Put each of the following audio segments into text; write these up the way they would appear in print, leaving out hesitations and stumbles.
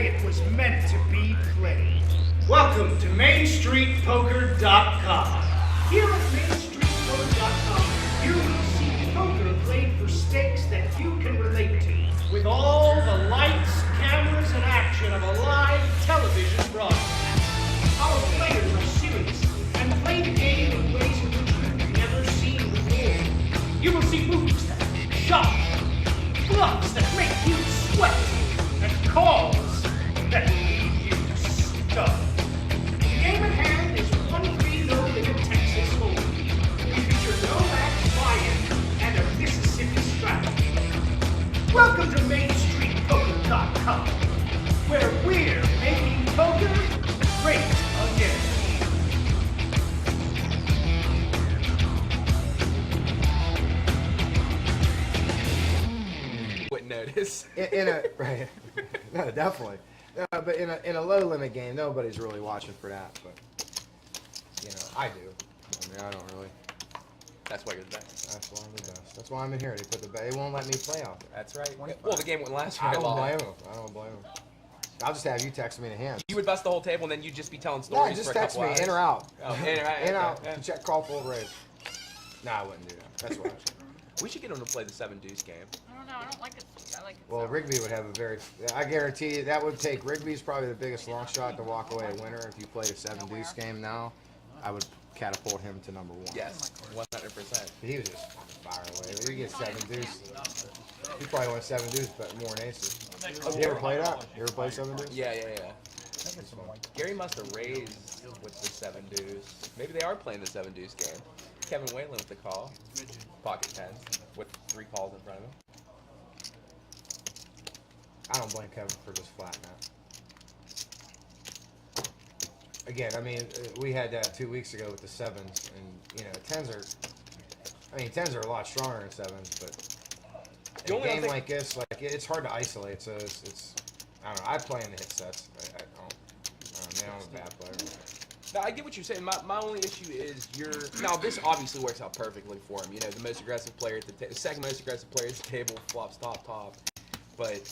way it was meant to be played. Welcome to MainStreetPoker.com. Here at MainStreetPoker.com, you will see poker played for stakes that you can relate to, with all the lights, cameras, and action of a live television broadcast. Our players are serious and play the game in ways in which you've never seen before. You will see moves that shock, bluffs that make you sweat, and calls that leave you stuck. The game at hand is 1-3 no limit Texas Hold'em. We feature no max buy-in and a Mississippi strategy. Welcome to MainStreetPoker.com, where we're making poker great again. Wouldn't notice. in a right, no, definitely. But in a low limit game, nobody's really watching for that. But I do. I mean, I don't really. That's why you're the best. That's why I'm the best. That's why I'm in here. They put the they won't let me play out there. That's right. Well, the game wouldn't last I very don't long. blame them. I don't blame them. I'll just have you text me in a hand. You would bust the whole table, and then you'd just be telling No, stories just for a text couple me hours. in or out. Oh, in or out. In okay, out. yeah. Check call full raise. No, I wouldn't do that. That's what I was. We should get him to play the 7 deuce game. I don't know. I don't like it. I like it. Well, Rigby would have a very. I guarantee you that would take. Rigby's probably the biggest long shot to walk away a winner. If you played a 7 deuce game now, I would catapult him to number 1. Yes, 100%. He was just fire away. If you get 7 deuce, he probably won 7 deuce, but more than aces. You ever play that? You ever play 7 deuce? Yeah. Gary must have raised with the 7 deuce. Maybe they are playing the 7 deuce game. Kevin Whalen with the call. Pocket 10s with 3 calls in front of him. I don't blame Kevin for just flatting that. Again, I mean, we had that 2 weeks ago with the 7s, and 10s are. I mean, 10s are a lot stronger than 7s, but in a game like this, like it's hard to isolate. So it's I don't know. I play in the hit sets. I don't. Man, I'm a bad player. No, I get what you're saying. My only issue is now this obviously works out perfectly for him. The most aggressive player at the second most aggressive player at the table flops top. But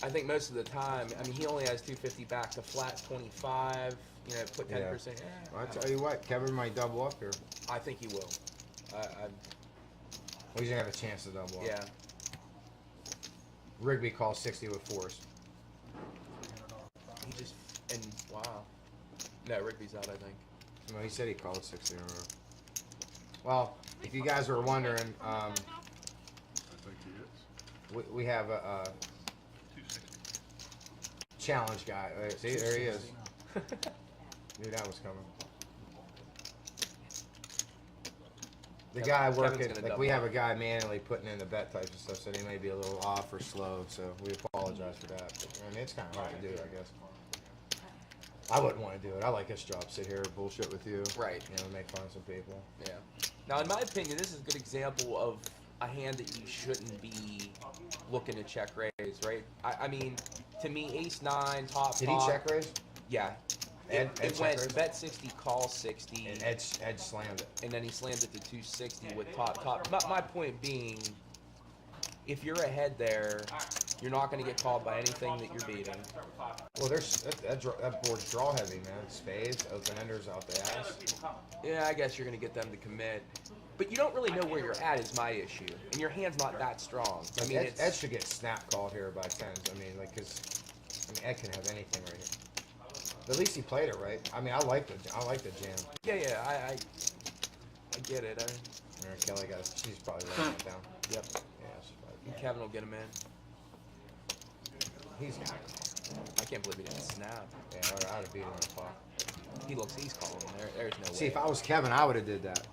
I think most of the time, I mean, he only has 250 back to flat 25. Put 10%. Yeah. Well, I tell you what, Kevin might double up here. I think he will. Well, he's gonna have a chance to double up. Yeah. Rigby calls 60 with 4s. He just wow. No, Rigby's out, I think. Well, he said he called 60 in a row. Well, if you guys were wondering, we have a challenge guy. See, there he is. Knew that was coming. The guy working, like we have a guy manually putting in the bet types and stuff, so they may be a little off or slow, so we apologize for that. But, I mean, it's kind of hard to do, I guess. I wouldn't want to do it. I like this job. Sit here, bullshit with you. Right. Make fun of some people. Yeah. Now, in my opinion, this is a good example of a hand that you shouldn't be looking to check raise, right? I mean, to me, ace-9, top. Did he check raise? Yeah. Ed It went bet 60, call 60. And Ed slammed it. And then he slammed it to 260 with top. My point being, if you're ahead there, you're not going to get called by anything that you're beating. Well, that board's draw heavy, man. Spades, open-enders out the ass. Yeah, I guess you're going to get them to commit. But you don't really know where you're at is my issue. And your hand's not that strong. I mean, Ed should get snap called here by 10s. I mean, because Ed can have anything right here. But at least he played it right. I mean, I like the jam. Yeah, I get it. Kelly she's probably writing it down. Yep. Yeah, she's probably. Kevin will get him in. He's got it. I can't believe he didn't snap. Yeah, I'd have beat him on the clock. He's calling. There's no way. See, if I was Kevin, I would have did that.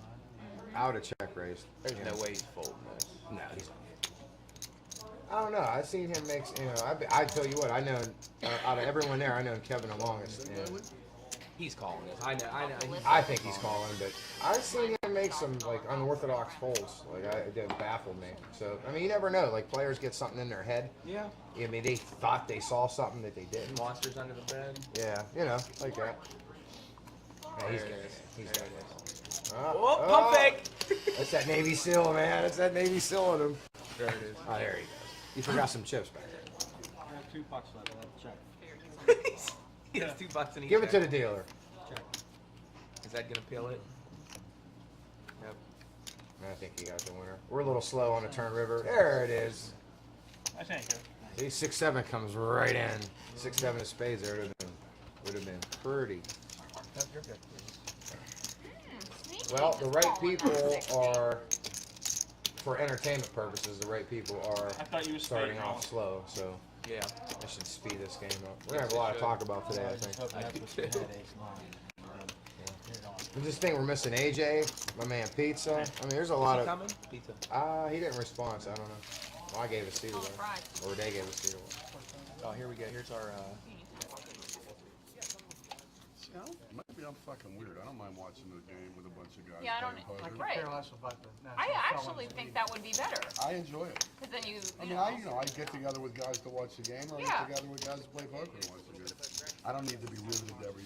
I would have check raised. There's no way he's folding this. No, he's not. I don't know. I've seen him make. I tell you what. I know out of everyone there, I know Kevin the longest. He's calling this. I know. I think he's calling, but I've seen him make some like unorthodox folds. Like it baffled me. So I mean, you never know. Like players get something in their head. Yeah. I mean, they thought they saw something that they didn't. Monsters under the bed. Yeah, like that. Yeah, he's good. He's good. Oh, pump fake! That's that Navy SEAL, man. That's that Navy SEAL in him. There it is. Oh, there he goes. You forgot some chips back there. $2 left. I'll have to check. He has $2 in each. Give it to the dealer. Check. Is that gonna peel it? Yep. I think he got the winner. We're a little slow on the turn river. There it is. I think it. See, 6-7 comes right in. 6-7 of spades there would have been pretty. You're good. Sneaky. Well, the right Just falling people on 60. are, for entertainment purposes, the right people are I thought you were starting straight off slow. So Yeah. I should speed this game up. We're gonna have a lot to talk about today, I think. Hoping that's what you had, ace nine. I just think we're missing AJ, my man Pizza. I mean, there's a lot Is he of. coming? Pizza. He didn't respond, so I don't know. Well, I gave a C to Oh, him, fries. or they gave a C to him. Oh, here we go. Here's our. You know, maybe I'm fucking weird. I don't mind watching the game with a bunch of guys Yeah, I playing don't. poker. Right. Care less about the national I actually felons. think that would be better. I enjoy it. Because then you. I mean, I get together with guys to watch the game, or I Yeah. get together with guys to play poker and watch the game. I don't need to be riveted to every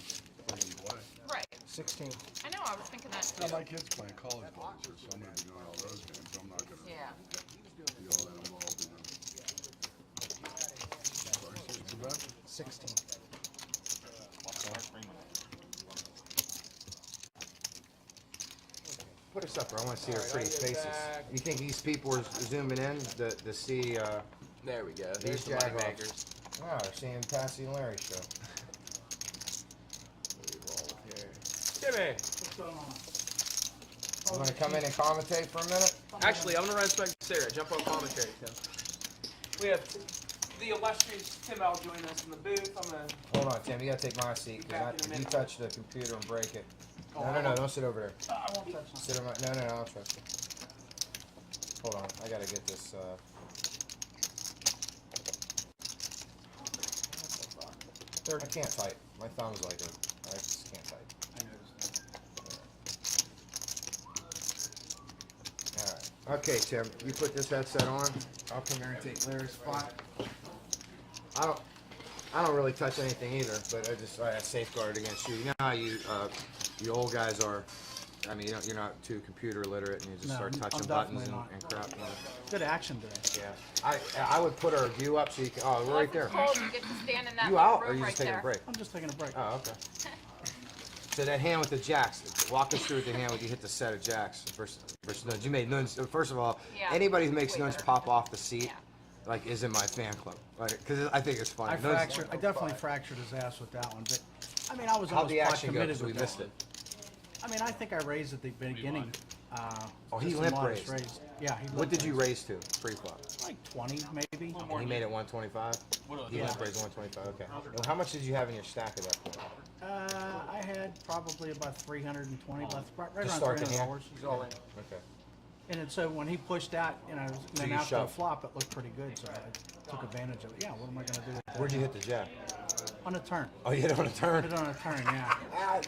fucking play. Right. 16. I know. I was thinking that Now, too. my kids playing college ball this year, so I'm going to be going to all those games. So I'm not going to Yeah. be all that involved in them. Sorry, what's the bet? 16. Put us up, bro. I want to see their Alright, pretty I'll get faces. back. You think these people are zooming in to see? There we go. These There's the Jaguars. moneymakers. Oh, they're seeing Passy and Larry show. We roll here. Jimmy. You want to come in and commentate for a minute? Actually, I'm gonna run back to Sarah. Jump on commentary, Tim. We have the illustrious Tim L joining us in the booth. I'm gonna. Hold on, Tim. You gotta take my seat because if you touch the computer and break it. No, don't sit over there. I won't touch them. Sit on my. No, I'll trust you. Hold on, I gotta get this. I can't type. My thumb's like a. I just can't type. I noticed. All right. Okay, Tim. You put this headset on. I'll come here and take Larry's spot. I don't really touch anything either, but I safeguard against you. You know how you old guys are. I mean, you're not too computer literate, and you just No, start I'm touching definitely buttons not. and crap. You know. Good action today. Yeah, I would put our view up so you can. Oh, we're right there. Cold, you get to stand in that You little out, or room you right just taking there. a break? I'm just taking a break. Oh, okay. So that hand with the jacks. Walk us through with the hand when you hit the set of jacks. First nuns. You made nuns. First of all, Yeah, anybody who makes way nuns better. pop off the seat, Yeah. like, is in my fan club. Like, because I think it's funny. I Nuns- definitely fractured his ass with that one, but I mean, I was How'd almost the quite action go? committed Because we with missed that it. one. I mean, I think I raised at the beginning. Oh, he just a limp modest raised. raise. Yeah, he What limp did you raise to pre-flop? Like 20, maybe. And he made it 125. He limp raised 125. Okay. Well, how much did you have in your stack at that point? I had probably about 320 left, right To around start the $300. hand? He's all in. Okay. And then, so when he pushed out, and then you after the shoved. flop, it looked pretty good, so I took advantage of it. Yeah, what am I going to do with that? Where'd you hit the jack? On a turn. Oh, you hit it on a turn. Hit it on a turn, yeah.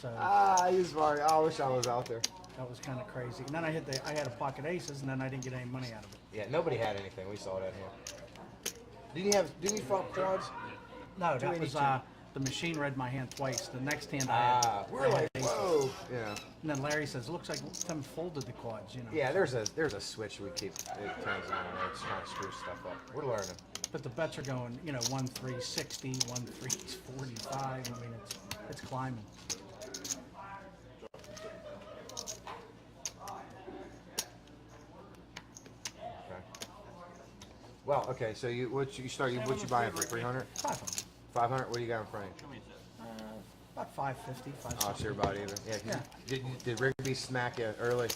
So He's smart. I wish I was out there. that was kind of crazy. And then I had a pocket aces, and then I didn't get any money out of it. Yeah, nobody had anything. We saw that hand. Didn't you flop quads? No, that was 282. the machine read my hand twice. The next hand I had. We're I had like, aces. whoa. Yeah. And then Larry says, "Looks like Tim folded the quads," you know. Yeah, there's a switch we keep. It turns on and it's trying to screw stuff up. We're learning. But the bets are going, 1-3-60, 1-3-45. I mean, it's climbing. Okay. Well, okay. So what you buying for 300? 500. 500? What do you got in front of you? About 550, Oh, 560. it's your about either. Yeah. 'Cause Yeah. Did Rigby smack you early?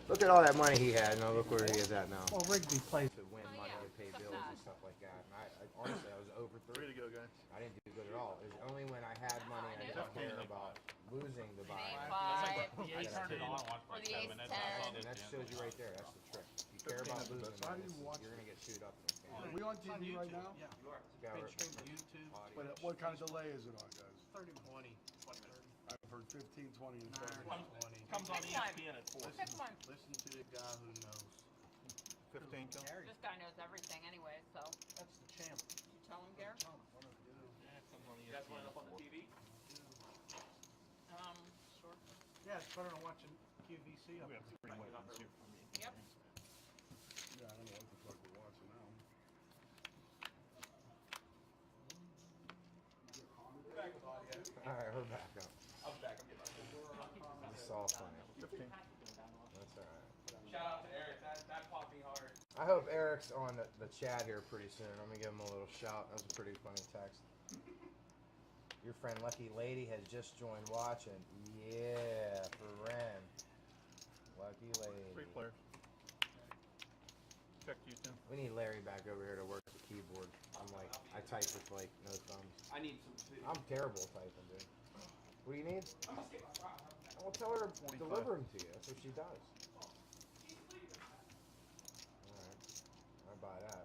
Look at all that money he had. Now look where he is at now. Well, Rigby plays. To win money yeah, to pay stuff bills that. and stuff like that. And I honestly, I was over 3. Way to go, guys. I didn't do good at all. It was only when I had money I didn't care about losing the buy. Five, The ace turned it on. or the ace 10. And that shows you right there. That's the trick. If you care about losing, How do then you watch you're gonna get chewed up in this game. Are we on TV right now? Yeah. Yeah, we're- YouTube. But what kind of delay is it on, guys? 30 20. I've heard 15, 20, and 30. Comes on Next time. ESPN at 4. Pick one. Listen to the guy who knows. 15 kill? This guy knows everything anyway, so. That's the champ. You tell him, Gare? You guys want it up on the TV? Sure. Yeah, it's better than watching QVC. Up Yep. Yeah, I don't know what the fuck we're watching now. funny. 15. That's all right. Shout out to Eric. That popped me hard. I hope Eric's on the chat here pretty soon. I'm gonna give him a little shout. That was a pretty funny text. Your friend Lucky Lady has just joined watching. Yeah, for Ren. Lucky Lady. 3 players. Check you, Tim. We need Larry back over here to work the keyboard. I type with like no thumbs. I need some food. I'm terrible at typing, dude. What do you need? I'm just getting my rock. Well, tell her to 45. deliver them to you. That's what she does. Alright. I buy that.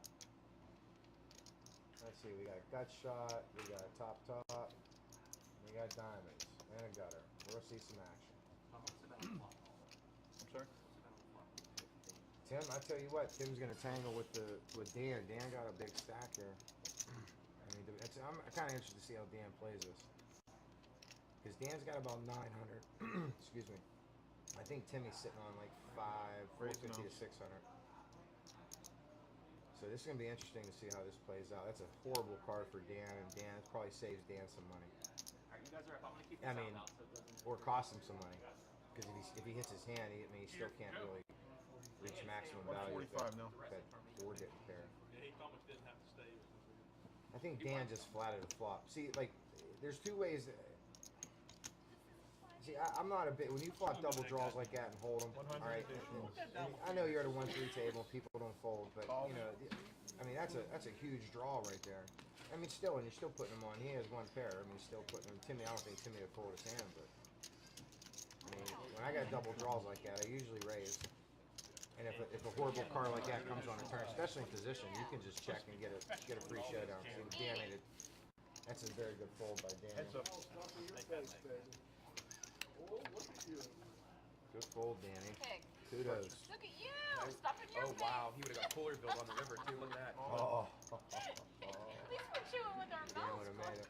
Let's see, we got gut shot, we got top, we got diamonds, and a gutter. We'll see some action. I'm sorry? Tim, I tell you what, Tim's gonna tangle with Dan. Dan got a big stack here. I mean, I'm kind of interested to see how Dan plays this. Because Dan's got about 900. Excuse me. I think Timmy's sitting on like 450 to 600. So this is going to be interesting to see how this plays out. That's a horrible card for Dan, and Dan probably saves Dan some money. Alright, you guys are up. I'm gonna keep I this mean, out so it doesn't. or cost him some money. Because if he hits his hand, he still can't really reach maximum value. 145 now. That board didn't pair. Yeah, he almost didn't have to stay. I think Dan just flatted a flop. See, like, there's two ways. See, I'm not a bit. When you flop double draws like that and hold them, all right. I know you're at a 1-3 table. People don't fold, but you know, I mean, that's a huge draw right there. I mean, still, and you're still putting him on. He has one pair. I mean, still putting him. Timmy, I don't think Timmy would fold his hand, but I mean, when I got double draws like that, I usually raise. And if a horrible card like that comes on a turn, especially in position, you can just check and get a free showdown. See, Dan made it. That's a very good fold by Dan. Heads up. Good fold, Danny. Pig. Kudos. Look at you! Stop in your Oh wow, he would have got Pullerville on the river too. Look at that. Oh. At least we're chewing with our Dan would mouths have made it.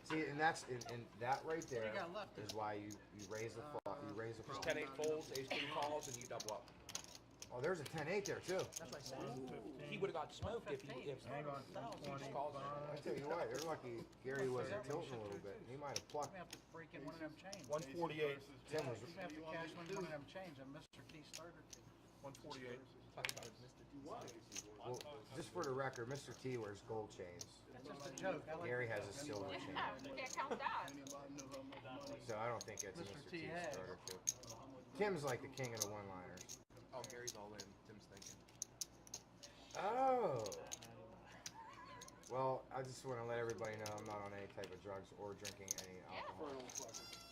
See, and that's and that right there you got left? is why you raise the flop. You raise the There's flop. 10-8 folds, ace-king calls, and you double up. Oh, there's a 10-8 there too. That's what I said. He would have got smoked if he Hang on. he just calls it. I tell you what, they're lucky Gary wasn't tilting a little bit. He might have plucked. We have to break in one of them chains. 148. Tim was. We have to cash one of them chains, and Mr. T started. 148. Talking about his Mr. Well, just for the record, Mr. T wears gold chains. That's just a joke. I like Gary has a silver chain. Yeah, can't count that. So I don't think that's a Mr. Mr. T T had. starter too. Tim's like the king of the one-liners. Oh, Gary's all in. Tim's thinking. Oh. Well, I just want to let everybody know I'm not on any type of drugs or drinking any alcohol.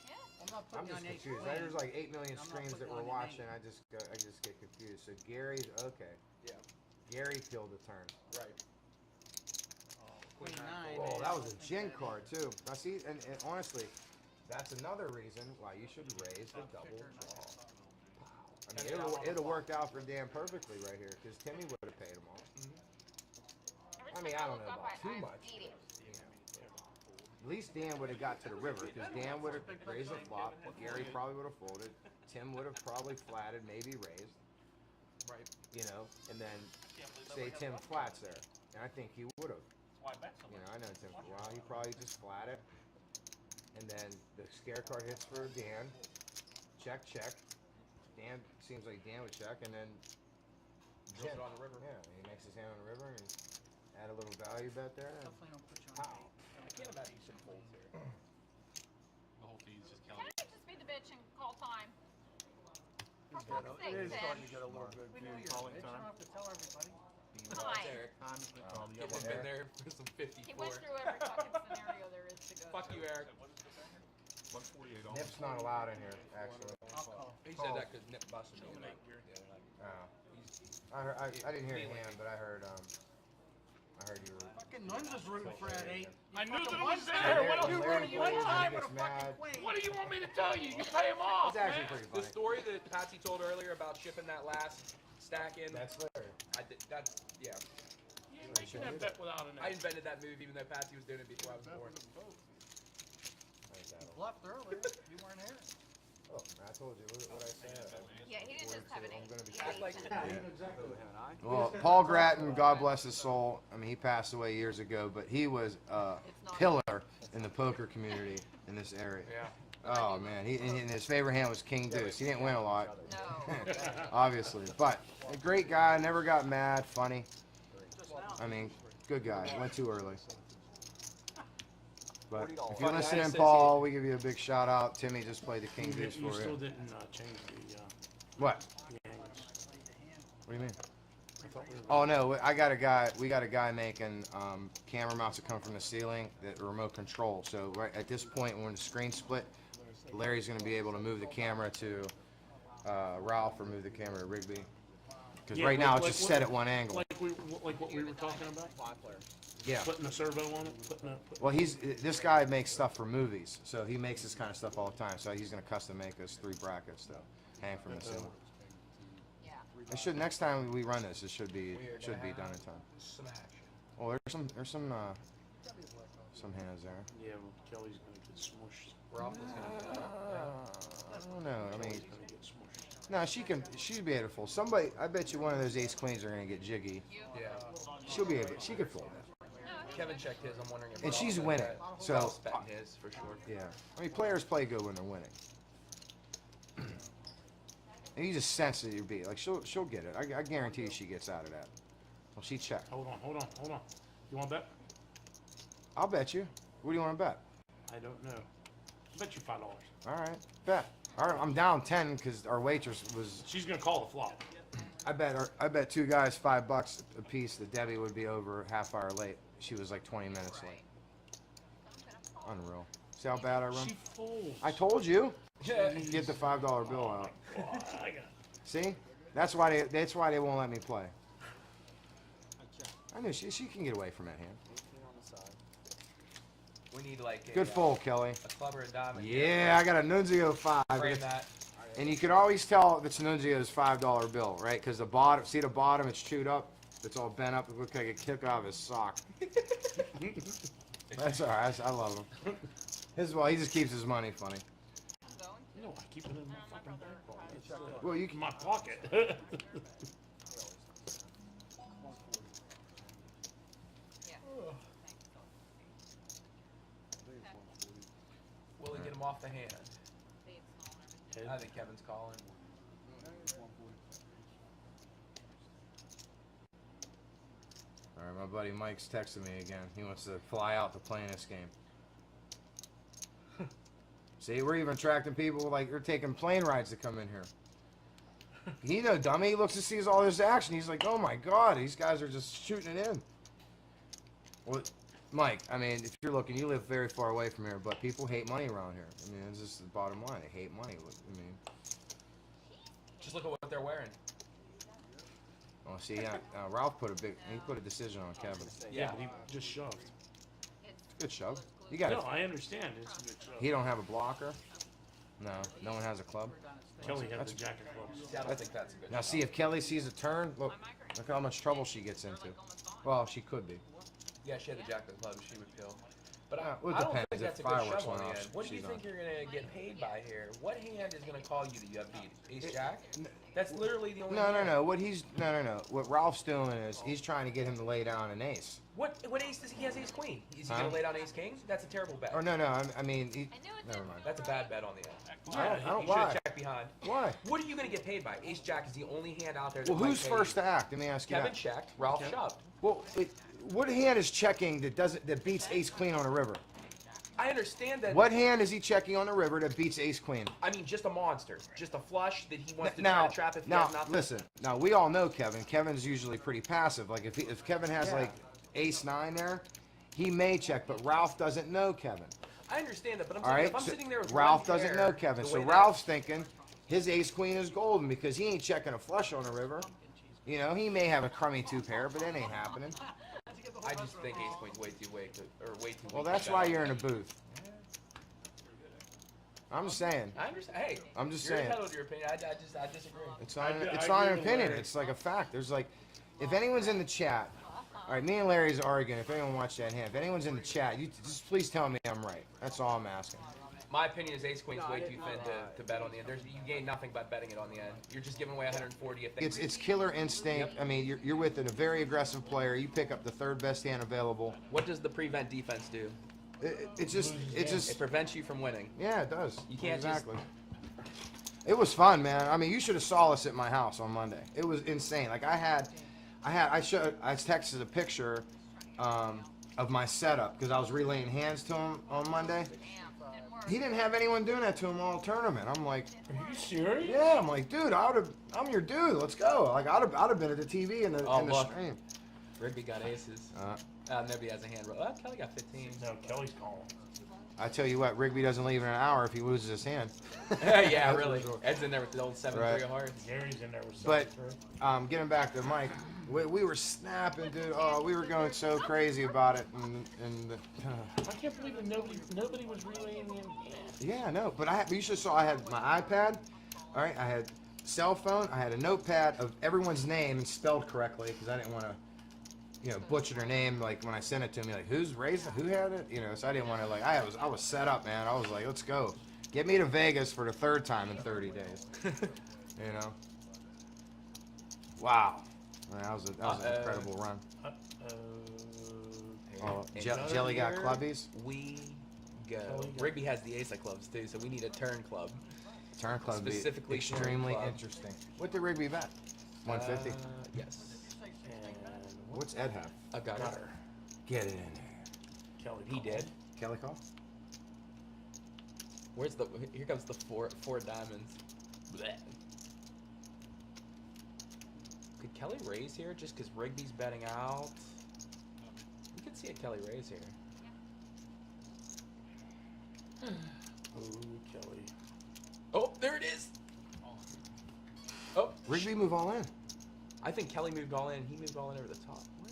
Yeah. I'm not I'm putting just on eight confused. queen. There's like 8 million I'm not streams that putting we're on watching. any. I just get confused. So Gary's okay. Yeah. Gary killed the turn. Right. Queen nine. Oh, that was a gin card too. Now see, and honestly, that's another reason why you should raise the double draw. I mean, it'll work out for Dan perfectly right here because Timmy would have paid him off. Every I mean, time I don't look know up, about too I'm much. eating. You know. At least Dan would have got to the river because Dan would have raised a flop. Gary probably would have folded. Tim would have probably flatted, maybe raised. Right. You know, and then say Tim flats there, and I think he would have. Why bet so You much? know, I know Tim. Well, he probably just flat it, and then the scare card hits for Dan. Check, check. Dan seems like Dan would check, and then Drills it on the river. Yeah, he makes his hand on the river and add a little value bet there. And Definitely don't put you on pow. eight. I can't imagine some folds here. The whole team's just Can counting. I just be the bitch and call time? For It fuck's sake, is starting Sid. to get a little bit We know confusing you're a calling bitch. You don't time. have to tell everybody. Time. Eric. Time's been Oh, the He's other been there for some He 54. went through every fucking scenario there is to go Fuck through. you, Eric. 148 on. Nip's not allowed in here, actually. I'll call. He said that because Nip busted me. And Oh. I heard, I didn't hear your hand, but I heard you were. Fucking Nunza's rooting for that eight. I knew Fucking that it was one there. time. What Larry else? plays, You one he time with gets a mad. fucking queen. What do you want me to tell you? You pay him off, It's actually man. pretty the funny. story that Patsy told earlier about shipping that last stack in, That's Larry. I did that. Yeah, You ain't making that bet without an I ace. invented that move even though Patsy was doing it before I was born. Bluffed earlier. You weren't here. Oh, I told you what I said. Yeah, he didn't just have an I'm eight. gonna be He had Act like eight. Well, Paul Grattan, God bless his soul. I mean, he passed away years ago, but he was a pillar in the poker community in this area. Yeah. Oh man, and his favorite hand was King Deuce. He didn't win a lot, No. obviously, but a great guy. Never got mad. Funny. I mean, good guy. Went too early. But if you're listening, Paul, we give you a big shout out. Timmy just played the King Deuce You for still you. didn't change What? the angles. What do you mean? I thought we were Oh no, I got a guy. We got a guy making camera mounts that come from the ceiling that are remote control. So right at this point, when the screen split, Larry's going to be able to move the camera to Ralph or move the camera to Rigby. Because Yeah, right now like- it's just like- set at one angle. like what we were talking about. Yeah. Putting a servo on it. Putting Well, this guy makes stuff for movies, so he makes this kind of stuff all the time. So he's going to custom make us 3 brackets to hang from the ceiling. Yeah. It should next time we run this, it should be done in time. Smash. Well, there's some hands there. Yeah, well, Kelly's gonna get smushed. Ralph was gonna I don't know. I mean, He's gonna get smushed. no, she'd be able to fold. I bet you one of those ace queens are gonna get jiggy. Yeah. She could fold that. Kevin checked his. I'm wondering if And she's Ralph winning, bet. so- Ralph's betting his for sure. Yeah. I mean, players play good when they're winning. And you just sense that you're beat. Like she'll get it. I guarantee she gets out of that. Well, she checked. Hold on. You want that? I'll bet you. What do you want to bet? I don't know. Bet you $5. All right, bet. All right, I'm down 10 because our waitress was. She's gonna call the flop. I bet 2 guys $5 a piece that Debbie would be over half hour late. She was like 20 minutes late. Unreal. See how bad I run? She folds. I told you. Get the $5 bill out. I got. See? That's why they won't let me play. I knew she can get away from that hand. We need like a, Good fold, Kelly. a club or a diamond. Yeah, I got a Nunzio 5. Frame that. And you can always tell if it's Nunzio's $5 bill, right? Because the bottom, see the bottom, it's chewed up. It's all bent up. It looks like a kick out of his sock. That's all right. I love him. He just keeps his money funny. I'm going to. No, I keep it in my fucking back pocket. It's, Well, you in can. my pocket. Yeah. Will he get him off the hand? Head. I think Kevin's calling. All right, my buddy Mike's texting me again. He wants to fly out to play in this game. See, we're even attracting people like you're taking plane rides to come in here. He no dummy. He looks and sees all this action. He's like, oh my god, these guys are just shooting it in. Well, Mike, I mean, if you're looking, you live very far away from here, but people hate money around here. I mean, it's just the bottom line. They hate money. I mean, Just look at what they're wearing. oh, see, Ralph put a decision on Kevin. Yeah, but he just shoved. Good shove. You got No, it. I understand. It's a good shove. He don't have a blocker. No one has a club. Kelly had the jacket clubs. Yeah, I don't think that's a good Now, see if Kelly sees a turn. Look how much trouble she gets into. Well, she could be. Yeah, she had the jack of the club. She would kill. But Well, it I don't depends. think If that's a good fireworks shove on went the off, end. What do you she's think on. you're going to get paid by here? What hand is going to call you that you have beat? Ace jack? That's literally the only No. hand. What Ralph's doing is he's trying to get him to lay down an ace. What ace does he has ace queen? Is he Huh? going to lay down ace king? That's a terrible bet. Or no. I mean, never mind. That's a bad bet on the end. I don't You should why. have checked behind. Why? What are you going to get paid by? Ace jack is the only hand out there that Well, might who's pay first you. to act? Let me ask you Kevin that. checked. Ralph shoved. Well, what hand is checking that beats ace queen on a river? I understand that. What hand is he checking on the river that beats ace queen? I mean, just a monster. Just a flush that he wants to Now, try to trap if he has nothing. listen. Now we all know Kevin. Kevin's usually pretty passive. Like if Kevin has like ace 9 there, he may check. But Ralph doesn't know Kevin. I understand that, but I'm All saying right. if I'm so sitting there with Ralph one doesn't pair, know Kevin. the So way that- Ralph's thinking his ace queen is golden because he ain't checking a flush on the river. You know, he may have a crummy 2 pair, but that ain't happening. I just think ace queen's way too weak, or way too weak. Well, to that's bet why on. you're in a booth. I'm just saying. I understand. Hey, I'm just you're saying. entitled to your opinion. I disagree. It's not. I It's agree not an with opinion. Larry. It's like a fact. There's like, if anyone's in the chat, all right. Me and Larry's arguing. If anyone watched that hand, if anyone's in the chat, you just please tell me I'm right. That's all I'm asking. My opinion is ace queen's way too thin to bet on the end. You gain nothing by betting it on the end. You're just giving away 140 if they. It's killer instinct. I mean, you're with a very aggressive player. You pick up the 3rd best hand available. What does the prevent defense do? It just It prevents you from winning. yeah, it does. You can't just- exactly. It was fun, man. I mean, you should have saw us at my house on Monday. It was insane. Like I texted a picture of my setup because I was relaying hands to him on Monday. Damn, didn't work. He didn't have anyone doing that to him all tournament. I'm like, Are you serious? yeah. I'm like, dude, I'm your dude. Let's go. Like I'd have been at the TV in the look. stream. Rigby got aces. Nobody has a hand roll. Oh, Kelly got 15. No, Kelly's calling. I tell you what, Rigby doesn't leave in an hour if he loses his hand. Yeah, really. Ed's in there with the old 7-3 Right. of hearts. Gary's in there with But 7-3. getting back to Mike, we were snapping, dude. Oh, we were going so crazy about it, and I can't believe that nobody was relaying the yeah, no. But you should have saw I had my iPad. All right, I had cell phone. I had a notepad of everyone's name and spelled correctly because I didn't want to, butcher their name. Like when I sent it to me, like who's raising, who had it, So I didn't want to like. I was set up, man. I was like, let's go. Get me to Vegas for the third time in 30 days. Wow. Man, that was an incredible run. Oh, And Jelly got here clubbies. We go. Kelly got- Rigby has the ace of clubs too, so we need a turn club. Turn club be Specifically extremely turn club. interesting. What did Rigby bet? 150. Yes. What's Ed have? I got it. Gutter. Get it in there. Kelly He did. Kelly call. Where's the? Here comes the four diamonds. Blech. Could Kelly raise here just because Rigby's betting out? We could see a Kelly raise here. Oh, Kelly. Oh, there it is. Oh, Rigby move all in. I think Kelly moved all in. He moved all in over the top. What?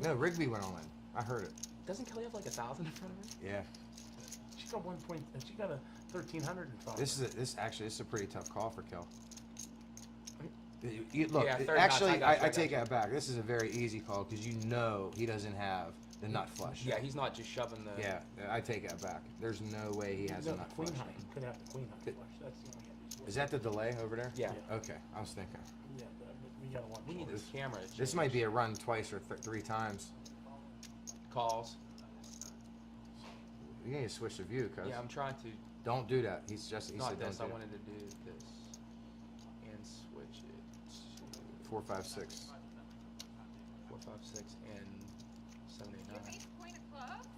No, Rigby went all in. I heard it. Doesn't Kelly have like 1,000 in front of her? Yeah. She got 1 point. She got a 1,300 in front. This is a pretty tough call for Kel. Look, Yeah, third actually, nuts, I got you, I I take got that back. This is a very easy call because he doesn't have the nut flush. Yeah, he's not just shoving the. Yeah, I take that back. There's no way he has a got nut the queen flush. high. Could have the queen high flush. That's the only reason. Is that the delay over there? Yeah. Okay, I was thinking. Yeah, but we gotta watch. We need this camera. to This change. might be a run twice or 3 times. calls. You need to switch the view, cuz. Yeah, I'm trying to. Don't do that. He Not said this. don't I do it. wanted to do this and switch it to 4, 5, 6. 4, 5, 6 and 7, 8, 9. Ace queen of clubs?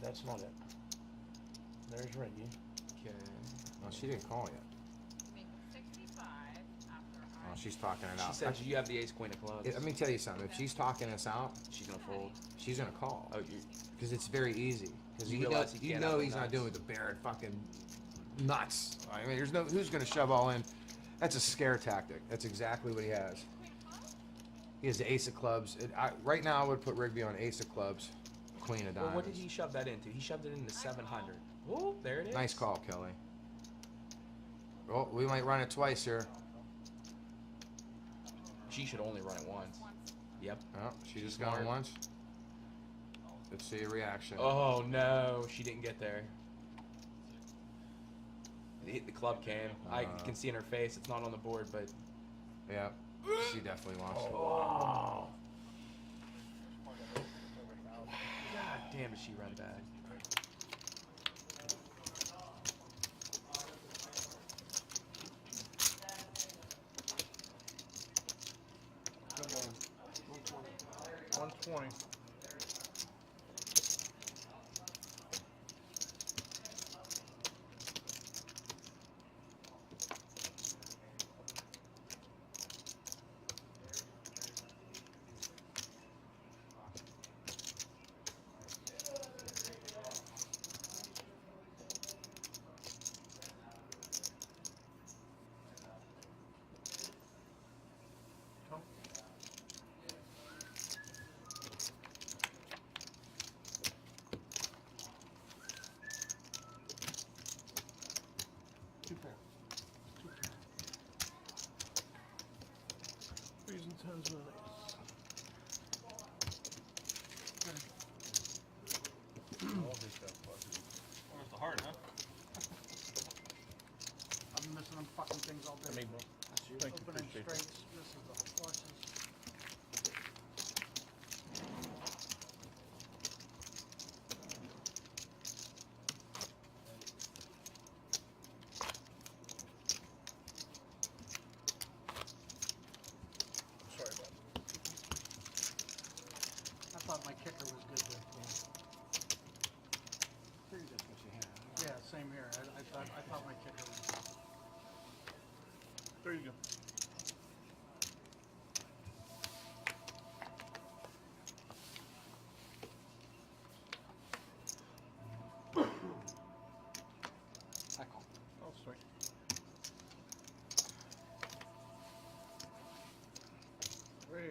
That's not it. There's Reggie. Okay. Oh, she didn't call yet. Making 65 after Oh, I. she's talking it She out. said you have the ace queen of clubs. Let me tell you something. If she's talking us out, She's gonna fold. she's gonna call. Oh, you. Because it's very easy. Because You you know, realize he can't have the he's not nuts. doing it with the Barrett fucking nuts. I mean, there's no who's gonna shove all in. That's a scare tactic. That's exactly what he has. He has the ace of clubs. Right now, I would put Rigby on ace of clubs, queen of Well, diamonds. what did he shove that into? He shoved it into 700. Oh, there it is. Nice call, Kelly. Oh, we might run it twice here. She should only run it once. Yep. Oh, she just Smart. gone once. Let's see a reaction. Oh no, she didn't get there. The club came. I can see in her face. It's not on the board, but Yeah, she definitely lost. Wow. God damn, did she run bad? Good one. 120. Two pair. Two pair. Threes and tens with an ace. Almost a heart, huh? I've been missing them fucking things all day. Thank you, Opening appreciate that. straights, this is the flushes.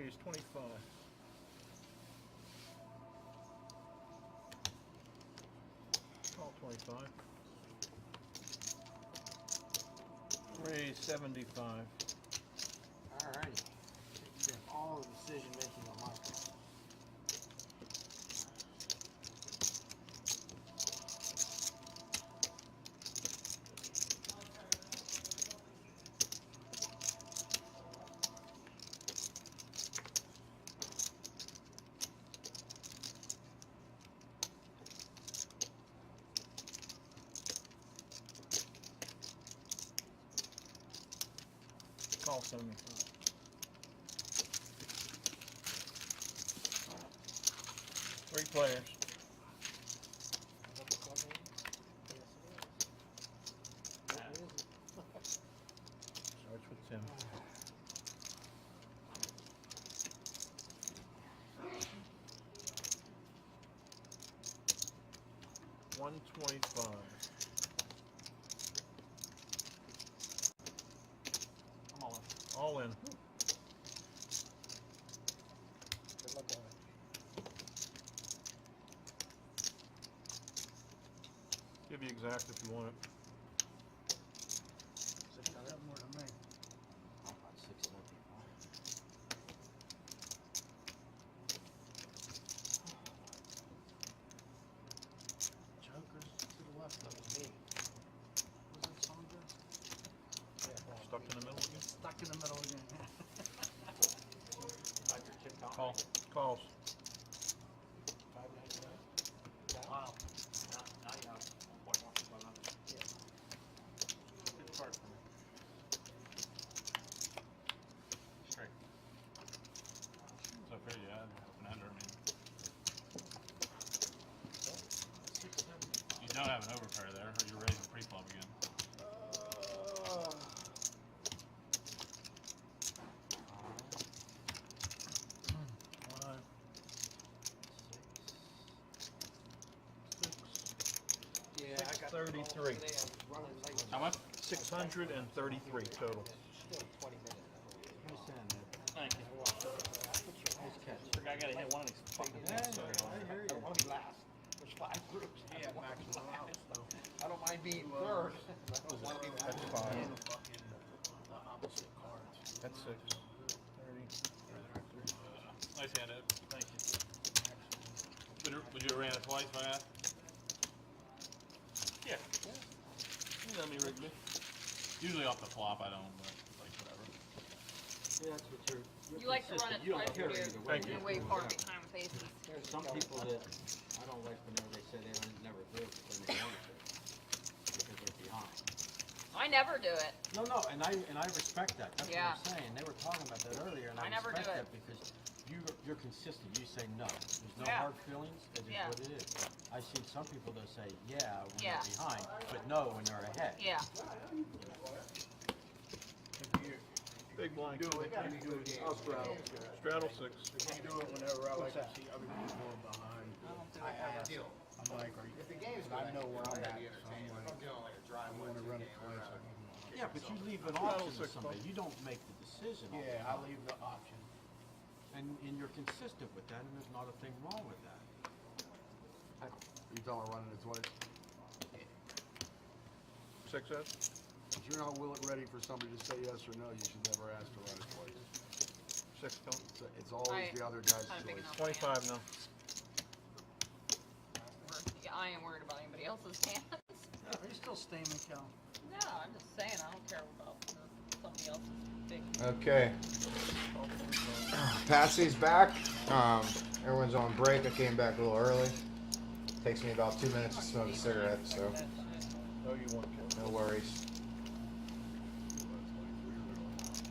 Raise 25. Call 25. Raise 75. Alrighty. All the decision making on my part. Call 75. Three players. Starts with Tim. $125. I'm all in. All in. Good luck on it. Give you exact if you want it. 600 more than me. Jokers to the left of me. Was that song good? Yeah. Stuck in the middle again? Stuck in the middle again. Call. Calls. 599. Wow. Now you have 1.1500. Yeah. Good card for me. Straight. So fair, yeah, an under, I mean. You don't have an overpair there, or you're raising pre-flop again. Yeah, I got 33. How much? 633 total. Still 20 minutes. Thank you. I gotta hit one of these fucking things. I want to be last. There's 5 groups. Yeah, maximum out. I don't mind being third. I don't want to be That's last. 5. Opposite cards. That's 6. 30. Nice hand, Ed. Thank you. Would you have ran it twice if I asked? Yeah. You know me, Rigby. Usually off the flop, I don't, but like whatever. Yeah, that's what you're You like to run it consistent. You twice don't care here, either way. Thank you. and way far behind faces. There's some people that I don't like whenever they say they don't never do it, but then they want to because they're behind. I never do it. No, and I respect that. That's Yeah. what I'm saying. They were talking about that earlier, and I I never do respect it. that because you're consistent. You say no. There's no Yeah. hard feelings. It is Yeah. what it is. I've seen some people that say yeah when Yeah. they're behind, but no when they're ahead. Yeah. Big blind. Do it, you do it, I'll straddle. Straddle 6. You do it whenever I like to see other people behind. I have a deal. I'm like, are you, If the game's I know where I'm at, so I'm like, I'm gonna run it twice. Yeah, but you leave an option to somebody. You don't make the decision. all the Yeah, time. I leave the option. And you're consistent with that, and there's not a thing wrong with that. You tell me running it twice? 6S. If you're not ready for somebody to say yes or no, you should never ask to run it twice. 6 count. It's always the other guy's I'm big choice. enough. 25 now. Yeah, I ain't worried about anybody else's hands. Are you still staying, Cal? No, I'm just saying, I don't care about somebody else's big. Okay. Patsy's back. Everyone's on break. I came back a little early. Takes me about 2 minutes to smoke a cigarette, so Oh, you want to. no worries.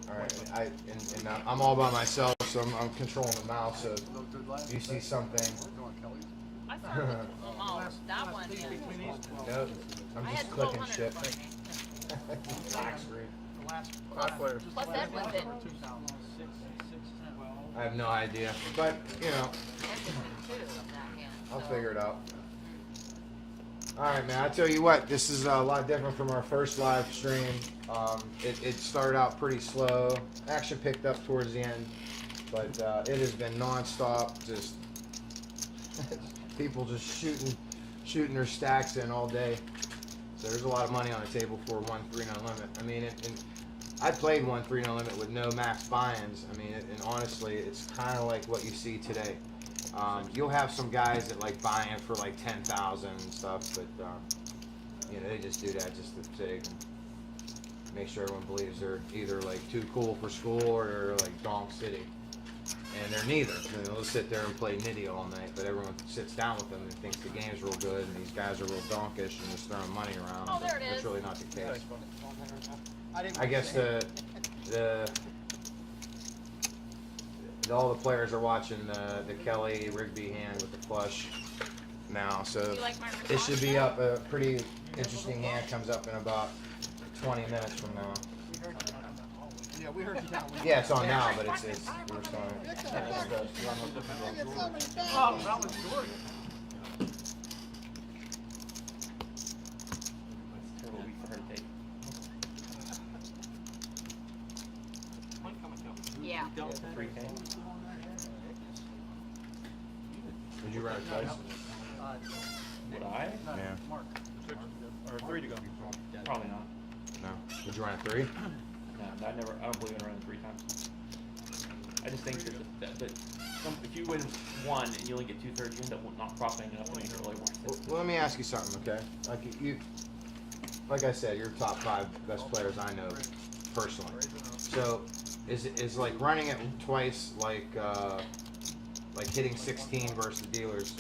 All right, and I'm all by myself, so I'm controlling the mouse. So No good last. if you see something, You want Kelly's? I started with that one. These Yeah. between these two. nope, I'm I just had clicking 1,200 shit. in front of me. Black screen. The last 5 players. Plus Ed was in. 2,000. I have no idea, but you know, Ed was in too in that hand. I'll so- figure it out. All right, man. I tell you what, this is a lot different from our first live stream. It started out pretty slow. Action picked up towards the end. but it has been nonstop. Just people just shooting their stacks in all day. So there's a lot of money on the table for 1-3 no limit. I mean, I played 1-3 no limit with no max buy-ins. I mean, and honestly, it's kind of like what you see today. You'll have some guys that like buy in for like 10,000 and stuff, but you know, they just do that just to take and make sure everyone believes they're either like too cool for school or they're like Donk City. And they're neither. You know, they'll sit there and play nitty all night, but everyone sits down with them and thinks the game's real good and these guys are real donkish and just throwing money around. Oh, there it That's is. really not the case. didn't I guess all the players are watching the Kelly Rigby hand with the flush now, so Do you like my it should be response? up. A pretty interesting hand comes up in about 20 minutes from now. Yeah, we heard you down. Yeah, it's on now, but it's we're starting. Oh, that was Georgia. Yeah. Would you run it twice? Would I? Yeah. Or 3 to go. Probably not. No. Would you run it 3? No, I don't believe in running 3 times. I just think that if you win 1 and you only get 2/3, you end up not profiting enough to make it really worth it. Well, let me ask you something, okay? Like I said, you're top 5 best players I know personally. So, is like running it twice like hitting 16 versus the dealers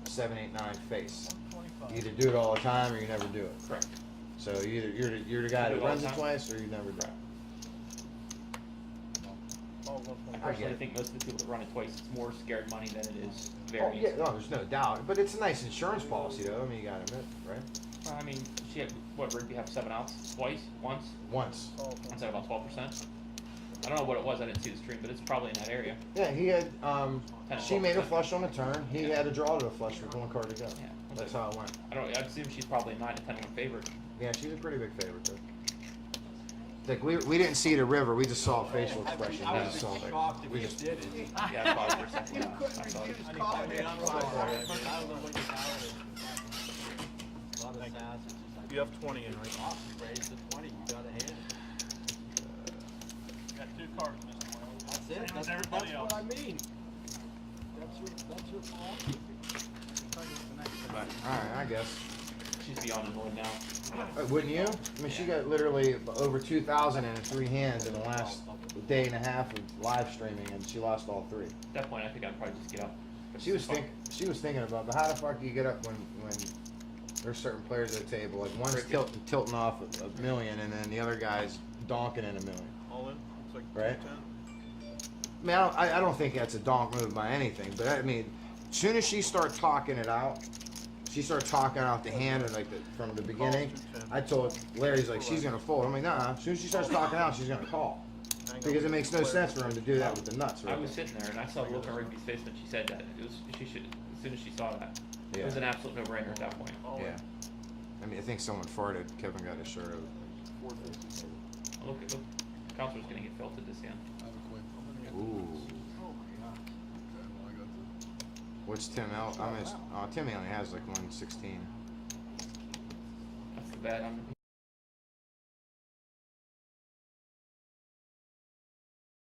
7, 8, 9 face? You either do it all the time or you never do it. Correct. So you're the guy Do that it all runs the it time? twice or you never do it. I personally think most of the people that run it twice, it's more scared money than it is Oh, variance. yeah, no, there's no doubt. But it's a nice insurance policy though. I mean, you gotta admit, right? I mean, she had, Rigby have 7 outs twice, once, Once. instead of about 12%. I don't know what it was, I didn't see the stream, but it's probably in that area. Yeah, he had, 10, she made a 12%. flush on the turn. He had a draw to a flush with 1 card to go. Yeah. That's how it went. I'd assume she's probably 9 to 10 to 1 favorite. Yeah, she's a pretty big favorite too. Like we didn't see the river, we just saw a facial expression. We just saw it. We just Yeah, I thought it for a second. Yeah, I thought it. You have 20 in, right? Raise the 20, you got a hand. Got 2 cards, Mr. Wells. That's it. Same as everybody else. What I mean. That's your philosophy. Alright, I guess. She's beyond annoyed now. Wouldn't you? I mean, she got literally over 2,000 in 3 hands in the last day and a half of live streaming, and she lost all 3. At that point, I think I'd probably just get up. She was thinking about, but how the fuck do you get up when there's certain players at the table? Like one's tilting off a million, and then the other guy's donking in $1 million. All in? Looks like Right. 210. I mean, I don't think that's a donk move by anything, but I mean, as soon as she started talking it out, she started talking out the hand and from the beginning. I told Larry's like, she's gonna fold. I'm like, nah. As soon as she starts talking out, she's gonna call. Because it makes no sense for him to do that with the nuts, I right? was sitting there and I saw the look on Rigby's face when she said that. She should, as soon as she saw that. It was an absolute no-brainer at that point. Yeah. I mean, I think someone farted. Kevin got his shirt over. Look, Counselor's gonna get felted this hand. I have a quick. Ooh. Okay, well, I got the. What's Tim L? Tim only has like 116. That's the bet.